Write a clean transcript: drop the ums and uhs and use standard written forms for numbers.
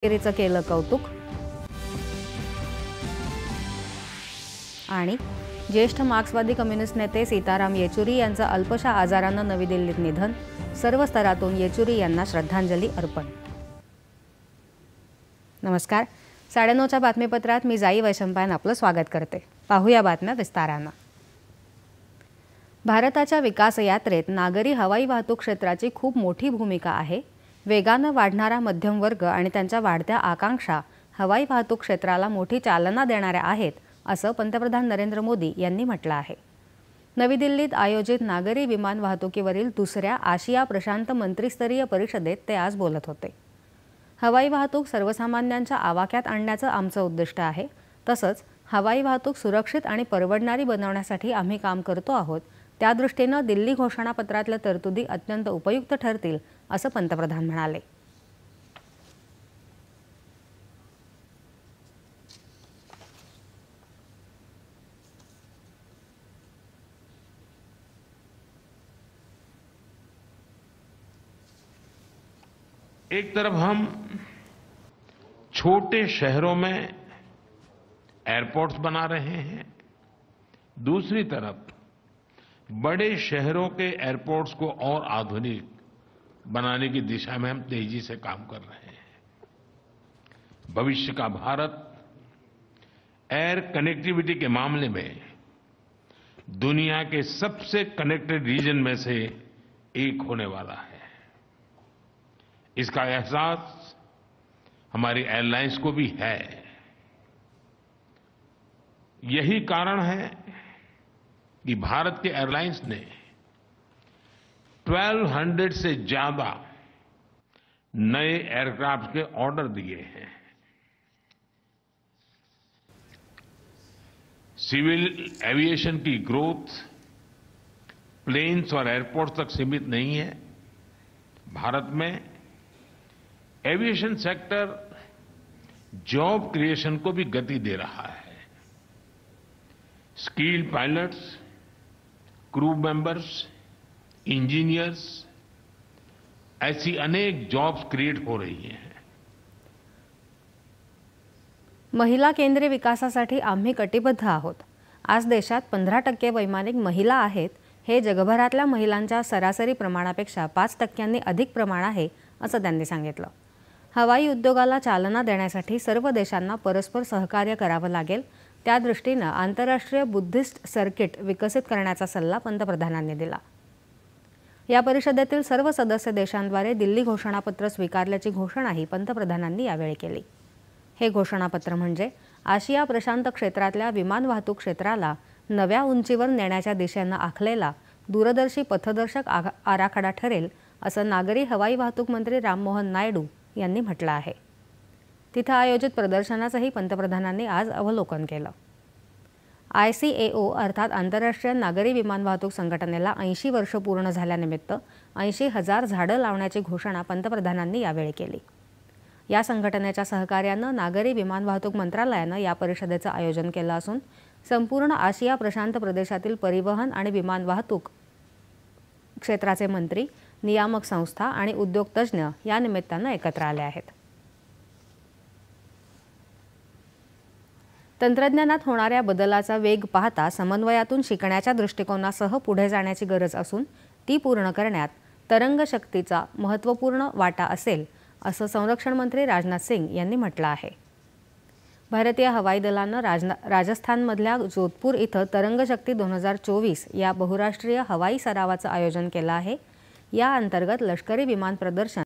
कामगिरीचं केलं कौतुक। आणि ज्येष्ठ मार्क्सवादी कम्युनिस्ट नेते सीताराम येचुरी यांचं अल्पशा आजारानं नवी दिल्लीत निधन। सर्व स्तरातून येचुरी यांना श्रद्धांजली अर्पण। नमस्कार, 9:30च्या बातमीपत्रात मी जाई वैशंपायन आपलं स्वागत करते। पाहूया बातम्या विस्तारानं। भारताच्या विकास यात्रेत नागरी हवाई वाहतूक क्षेत्राची खूप मोठी भूमिका आहे। वेगानं वाढणारा मध्यम वर्ग आणि त्यांच्या वाढत्या आकांक्षा हवाई वाहतूक क्षेत्राला मोठी चालना देणाऱ्या आहेत, असं पंतप्रधान नरेंद्र मोदी यांनी म्हटलं आहे। नवी दिल्लीत आयोजित नागरी विमान वाहतुकीवरील दुसऱ्या आशिया प्रशांत मंत्रिस्तरीय परिषदेत ते आज बोलत होते। हवाई वाहतूक सर्वसामान्यांच्या आवाक्यात आणण्याचं आमचं उद्दिष्ट आहे। तसंच हवाई वाहतूक सुरक्षित आणि परवडणारी बनवण्यासाठी आम्ही काम करतो आहोत। त्या दृष्टीनं दिल्ली घोषणापत्रातल्या तरतुदी अत्यंत उपयुक्त ठरतील, असं पंतप्रधान म्हणाले। एक तरफ हम छोटे शहरों में एयरपोर्ट्स बना रहे हैं, दूसरी तरफ बड़े शहरों के एयरपोर्ट्स को और आधुनिक बनाने की दिशा में हम तेजी से काम कर रहे हैं। भविष्य का भारत एयर कनेक्टिविटी के मामले में दुनिया के सबसे कनेक्टेड रीजन में से एक होने वाला है। इसका एहसास हमारी एयरलाइंस को भी है। यही कारण है कि भारत के एयरलाइंस ने 1200 से ज्यादा नए एयरक्राफ्ट के ऑर्डर दिए हैं। सिविल एविएशन की ग्रोथ प्लेन्स और एयरपोर्ट्स तक सीमित नहीं है। भारत में एविएशन सेक्टर जॉब क्रिएशन को भी गति दे रहा है। Skilled pilots, crew members, engineers, ऐसी अनेक जॉब्स क्रिएट हो रही हैं। महिला केंद्रीय विकासासाठी आम्ही कटिबद्ध आहोत। आज देशात 15% वैमानिक महिला आहेत। हे जगभरातल्या महिलांच्या सरासरी प्रमाणापेक्षा 5% अधिक प्रमाण आहे, असं त्यांनी सांगितलं। हवाई उद्योगाला चालना देण्यासाठी सर्व देशांना परस्पर सहकार्य करावं लागेल। त्या दृष्टीनं आंतरराष्ट्रीय बुद्धिस्ट सर्किट विकसित करण्याचा सल्ला पंतप्रधानांनी दिला। या परिषदेतील सर्व सदस्य देशांद्वारे दिल्ली घोषणापत्र स्वीकारल्याची घोषणाही पंतप्रधानांनी यावेळी केली। हे घोषणापत्र म्हणजे आशिया प्रशांत क्षेत्रातल्या विमान वाहतूक क्षेत्राला नव्या उंचीवर नेण्याच्या दिशेनं आखलेला दूरदर्शी पथदर्शक आराखडा ठरेल, असं नागरी हवाई वाहतूक मंत्री राममोहन नायडू यांनी म्हटलं आहे। तिथं आयोजित प्रदर्शनाचंही पंतप्रधानांनी आज अवलोकन केलं। ICAO अर्थात आंतरराष्ट्रीय नागरी विमान वाहतूक संघटनेला 80 वर्ष पूर्ण झाल्यानिमित्त 80,000 झाडं लावण्याची घोषणा पंतप्रधानांनी यावेळी केली। या संघटनेच्या सहकार्यानं नागरी विमान वाहतूक मंत्रालयानं या परिषदेचं आयोजन केलं असून संपूर्ण आशिया प्रशांत प्रदेशातील परिवहन आणि विमान वाहतूक क्षेत्राचे मंत्री, नियामक संस्था आणि उद्योग तज्ज्ञ या निमित्तानं एकत्र आले आहेत। तंत्रज्ञानात होणाऱ्या बदलाचा वेग पाहता समन्वयातून शिकण्याच्या दृष्टिकोनासह पुढे जाण्याची गरज असून ती पूर्ण करण्यात तरंग शक्तीचा महत्त्वपूर्ण वाटा असेल, असं संरक्षण मंत्री राजनाथ सिंग यांनी म्हटलं आहे। भारतीय हवाई दलानं राजस्थानमधल्या जोधपूर इथं तरंग शक्ती 2024 या बहुराष्ट्रीय हवाई सरावाचं आयोजन केलं आहे। या अंतर्गत लष्करी विमान प्रदर्शन